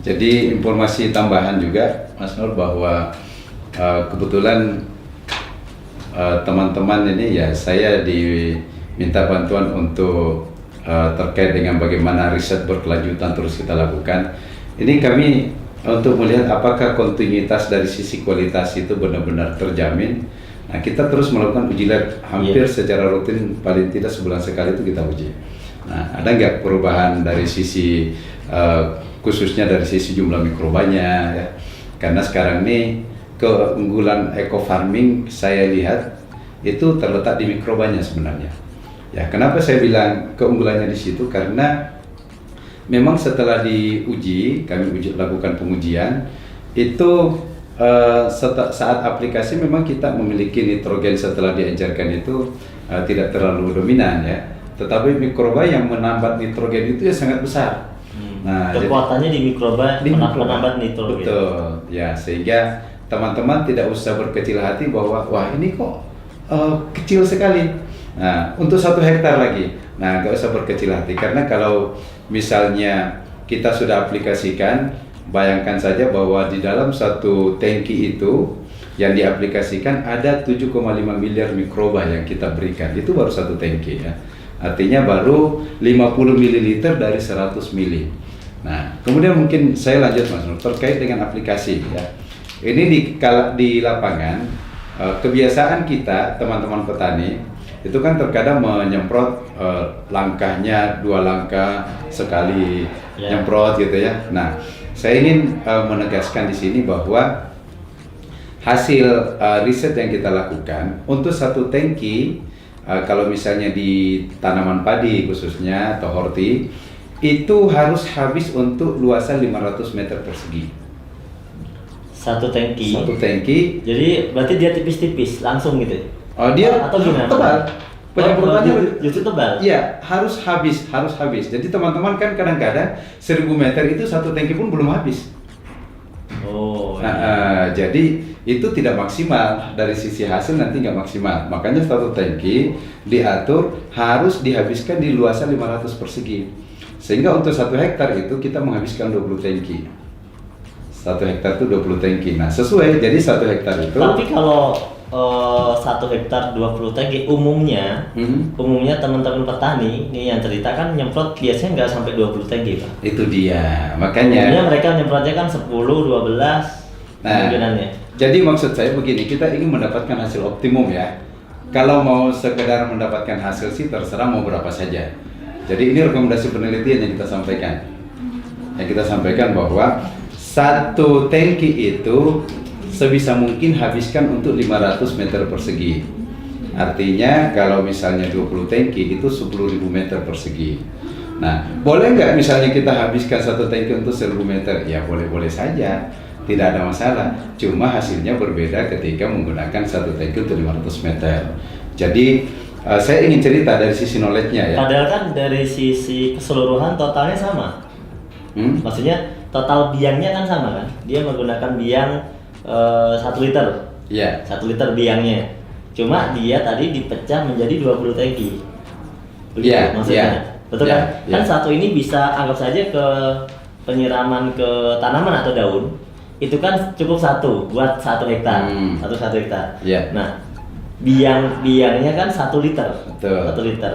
Jadi informasi tambahan juga Mas Nur bahwa kebetulan teman-teman ini ya saya diminta bantuan untuk terkait dengan bagaimana riset berkelanjutan terus kita lakukan. Ini kami untuk melihat apakah kontinuitas dari sisi kualitas itu benar-benar terjamin. Nah, kita terus melakukan uji lab hampir secara rutin, paling tidak sebulan sekali itu kita uji. Nah, ada nggak perubahan dari sisi khususnya dari sisi jumlah mikrobanya ya. Karena sekarang ini keunggulan eco farming saya lihat itu terletak di mikrobanya sebenarnya. Ya, kenapa saya bilang keunggulannya di situ? Karena memang setelah diuji, kami lakukan pengujian itu saat aplikasi memang kita memiliki nitrogen setelah diencerkan itu tidak terlalu dominan ya. Tetapi mikroba yang menambat nitrogen itu ya sangat besar. Nah, kekuatannya di mikroba menambat nitrogen. Betul. Ya, sehingga teman-teman tidak usah berkecil hati bahwa wah ini kok kecil sekali. Nah, untuk 1 hektar lagi. Nah, nggak usah berkecil hati karena kalau misalnya kita sudah aplikasikan, bayangkan saja bahwa di dalam 1 tangki itu yang diaplikasikan ada 7,5 miliar mikroba yang kita berikan. Itu baru 1 tangki ya. Artinya baru 50 ml dari 100 ml. Nah, kemudian mungkin saya lanjut Mas Nur terkait dengan aplikasi ya. Ini di lapangan kebiasaan kita teman-teman petani itu kan terkadang menyemprot langkahnya 2 langkah sekali nyemprot gitu ya. Nah, saya ingin menegaskan di sini bahwa hasil riset yang kita lakukan untuk 1 tangki kalau misalnya di tanaman padi khususnya atau horti itu harus habis untuk luasan 500 meter persegi. 1 tangki. 1 tangki. Jadi berarti dia tipis-tipis langsung gitu. Oh, dia atau gimana? Tebal. Penyemprotannya justru tebal. Iya, harus habis. Jadi teman-teman kan kadang-kadang 1000 meter itu 1 tangki pun belum habis. Oh. Jadi itu tidak maksimal dari sisi hasil, nanti nggak maksimal. Makanya 1 tangki diatur harus dihabiskan di luasan 500 persegi. Sehingga untuk 1 hektar itu kita menghabiskan 20 tangki. 1 hektar itu 20 tangki. Nah, sesuai. Jadi 1 hektar itu. Tapi kalau 1 hektar 20 tangki umumnya teman-teman petani nih yang cerita kan nyemprot biasanya nggak sampai 20 tangki Pak. Itu dia. Makanya umumnya mereka nyemprotnya kan 10, 12 kemungkinannya. Jadi maksud saya begini, kita ingin mendapatkan hasil optimum ya. Kalau mau sekedar mendapatkan hasil sih terserah mau berapa saja. Jadi ini rekomendasi penelitian yang kita sampaikan. Yang kita sampaikan bahwa 1 tangki itu sebisa mungkin habiskan untuk 500 meter persegi. Artinya kalau misalnya 20 tangki itu 10.000 meter persegi. Nah, boleh nggak misalnya kita habiskan 1 tangki untuk 1000 meter? Ya boleh-boleh saja, tidak ada masalah. Cuma hasilnya berbeda ketika menggunakan 1 tangki untuk 500 meter. Jadi saya ingin cerita dari sisi knowledge-nya ya. Padahal kan dari sisi keseluruhan totalnya sama. Maksudnya total biangnya kan sama kan? Dia menggunakan biang 1 liter. Iya. 1 liter biangnya. Cuma dia tadi dipecah menjadi 20 tangki. Iya, maksudnya. iya. Betul Iya, kan? iya. Kan 1 ini bisa anggap saja ke penyiraman ke tanaman atau daun. Itu kan cukup 1 buat 1 hektar. 1 hektar. Iya. Nah, biangnya kan 1 liter. Betul. 1 liter.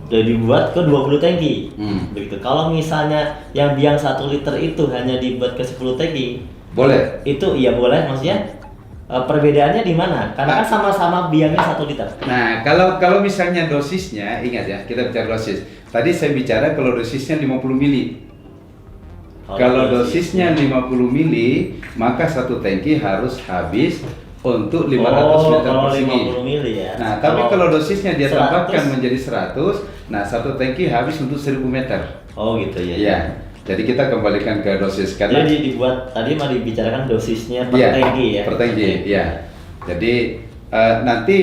Udah dibuat ke 20 tangki. Begitu. Kalau misalnya yang biang 1 liter itu hanya dibuat ke 10 tangki, boleh. itu iya boleh, maksudnya perbedaannya di mana? Karena kan sama-sama biangnya 1 liter. Nah, kalau misalnya dosisnya, ingat ya, kita bicara dosis. Tadi saya bicara kalau dosisnya 50 mili. Kalau dosisnya 50 mili, maka 1 tangki harus habis untuk 500 meter persegi. 50 mili ya. Nah, tapi kalau dosisnya dia 100. tambahkan menjadi 100, nah 1 tangki habis untuk 1000 meter. Oh gitu ya. Iya. Jadi kita kembalikan ke dosis karena Jadi dibuat tadi mah dibicarakan dosisnya per tangki ya. Per tangki, ya. Jadi nanti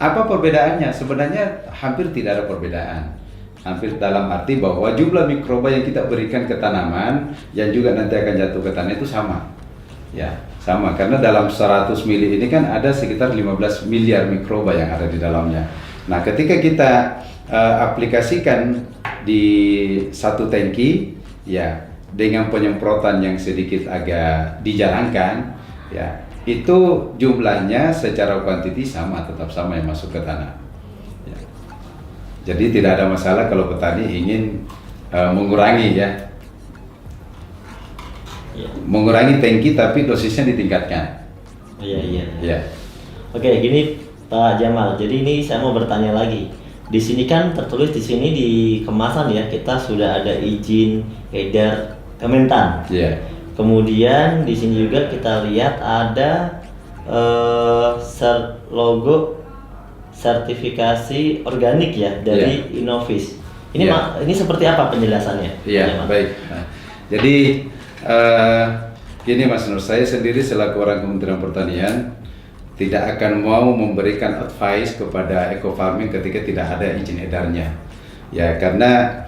apa perbedaannya? Sebenarnya hampir tidak ada perbedaan. Hampir dalam arti bahwa jumlah mikroba yang kita berikan ke tanaman yang juga nanti akan jatuh ke tanah itu sama. Ya, sama karena dalam 100 mili ini kan ada sekitar 15 miliar mikroba yang ada di dalamnya. Nah, ketika kita aplikasikan di 1 tangki, ya dengan penyemprotan yang sedikit agak dijarangkan, ya itu jumlahnya secara kuantiti sama, tetap sama yang masuk ke tanah. Ya. Jadi tidak ada masalah kalau petani ingin mengurangi mengurangi tangki tapi dosisnya ditingkatkan. Iya. Oke, gini Pak Jamal. Jadi ini saya mau bertanya lagi. Di sini kan tertulis di sini di kemasan ya, kita sudah ada izin edar Kementan. Iya. Kemudian di sini juga kita lihat ada logo sertifikasi organik ya dari Innovis. Ini ini seperti apa penjelasannya? Iya, baik. Nah, jadi gini Mas Nur, saya sendiri selaku orang Kementerian Pertanian tidak akan mau memberikan advice kepada eco farming ketika tidak ada izin edarnya. Ya, karena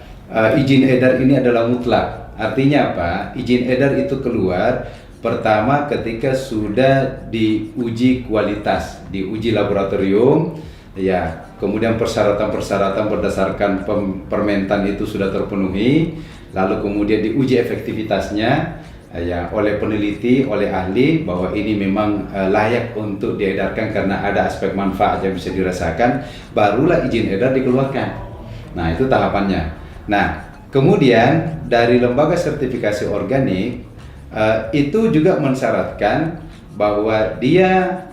izin edar ini adalah mutlak. Artinya apa? Izin edar itu keluar pertama ketika sudah diuji kualitas, diuji laboratorium, ya. Kemudian persyaratan-persyaratan berdasarkan permentan itu sudah terpenuhi, lalu kemudian diuji efektivitasnya ya oleh peneliti, oleh ahli bahwa ini memang layak untuk diedarkan karena ada aspek manfaat yang bisa dirasakan, barulah izin edar dikeluarkan. Nah, itu tahapannya. Nah, kemudian dari lembaga sertifikasi organik itu juga mensyaratkan bahwa dia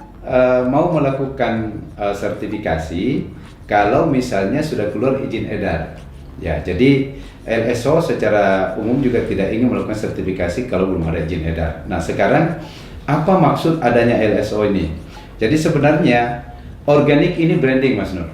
mau melakukan sertifikasi kalau misalnya sudah keluar izin edar. Ya, jadi LSO secara umum juga tidak ingin melakukan sertifikasi kalau belum ada izin edar. Nah, sekarang apa maksud adanya LSO ini? Jadi sebenarnya organik ini branding, Mas Nur.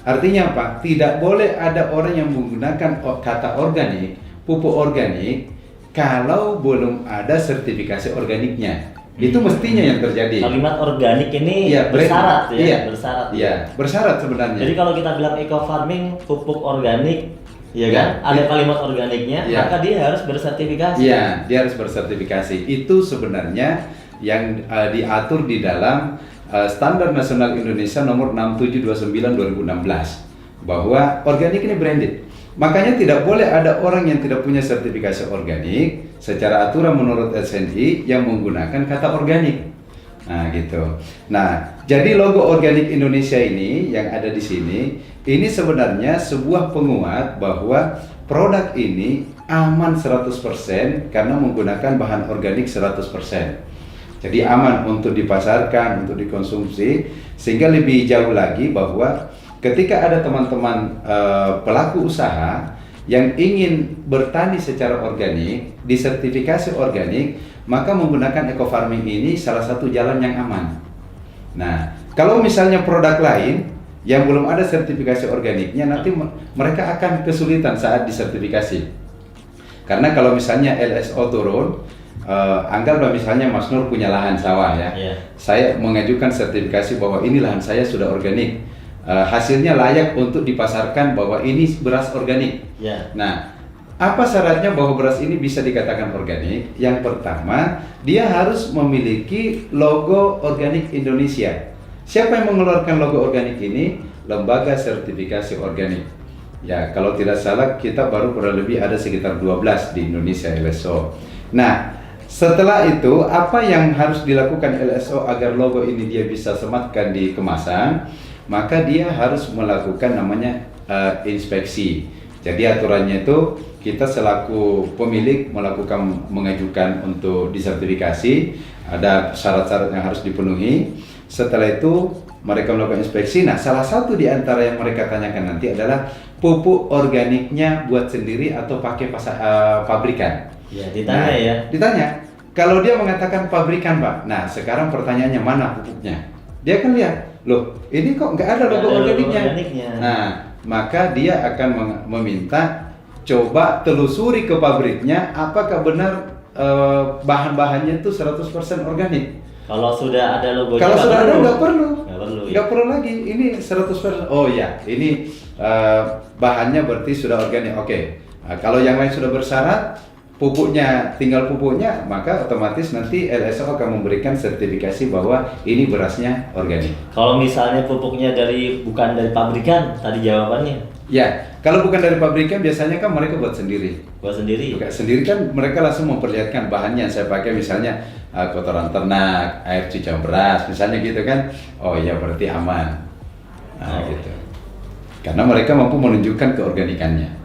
Artinya apa? Tidak boleh ada orang yang menggunakan kata organik, pupuk organik kalau belum ada sertifikasi organiknya. Itu mestinya yang terjadi. Kalimat organik ini bersyarat ya, iya, bersyarat. Iya, bersyarat sebenarnya. Jadi kalau kita bilang eco farming pupuk organik, ya kan, ada kalimat organiknya, maka dia harus bersertifikasi. Iya, dia harus bersertifikasi. Itu sebenarnya yang diatur di dalam Standar Nasional Indonesia nomor 6729/2016 bahwa organik ini branded. Makanya tidak boleh ada orang yang tidak punya sertifikasi organik secara aturan menurut SNI yang menggunakan kata organik. Nah, gitu. Nah, jadi logo organik Indonesia ini yang ada di sini, ini sebenarnya sebuah penguat bahwa produk ini aman 100% karena menggunakan bahan organik 100%. Jadi aman untuk dipasarkan, untuk dikonsumsi, sehingga lebih jauh lagi bahwa ketika ada teman-teman pelaku usaha yang ingin bertani secara organik, disertifikasi organik, maka menggunakan eco farming ini salah satu jalan yang aman. Nah, kalau misalnya produk lain yang belum ada sertifikasi organiknya, nanti mereka akan kesulitan saat disertifikasi. Karena kalau misalnya LSO turun, anggaplah misalnya Mas Nur punya lahan sawah ya, saya mengajukan sertifikasi bahwa ini lahan saya sudah organik, hasilnya layak untuk dipasarkan bahwa ini beras organik. Nah, apa syaratnya bahwa beras ini bisa dikatakan organik? Yang pertama, dia harus memiliki logo organik Indonesia. Siapa yang mengeluarkan logo organik ini? Lembaga sertifikasi organik. Ya, kalau tidak salah kita baru kurang lebih ada sekitar 12 di Indonesia LSO. Nah, setelah itu, apa yang harus dilakukan LSO agar logo ini dia bisa sematkan di kemasan? Maka dia harus melakukan namanya inspeksi. Jadi aturannya itu kita selaku pemilik mengajukan untuk disertifikasi, ada syarat-syarat yang harus dipenuhi. Setelah itu mereka melakukan inspeksi. Nah, salah satu di antara yang mereka tanyakan nanti adalah pupuk organiknya buat sendiri atau pakai pabrikan. Ya, ditanya ya. Ditanya. Kalau dia mengatakan pabrikan, Pak. Nah, sekarang pertanyaannya mana pupuknya? Dia akan lihat, loh, ini kok nggak ada logo organiknya. Nah, maka dia akan meminta coba telusuri ke pabriknya apakah benar bahan-bahannya itu 100% organik. Kalau sudah ada logonya, kalau sudah ada nggak perlu ya. lagi. Ini 100%. Oh ya, ini bahannya berarti sudah organik. Oke. Nah, kalau yang lain sudah bersyarat, pupuknya tinggal pupuknya, maka otomatis nanti LSO akan memberikan sertifikasi bahwa ini berasnya organik. Kalau misalnya pupuknya bukan dari pabrikan, tadi jawabannya. Ya, kalau bukan dari pabrikan biasanya kan mereka buat sendiri. Buat sendiri. Buat sendiri kan mereka langsung memperlihatkan bahannya yang saya pakai, misalnya kotoran ternak, air cucian beras, misalnya gitu kan. Oh iya, berarti aman. Nah, gitu. Karena mereka mampu menunjukkan keorganikannya.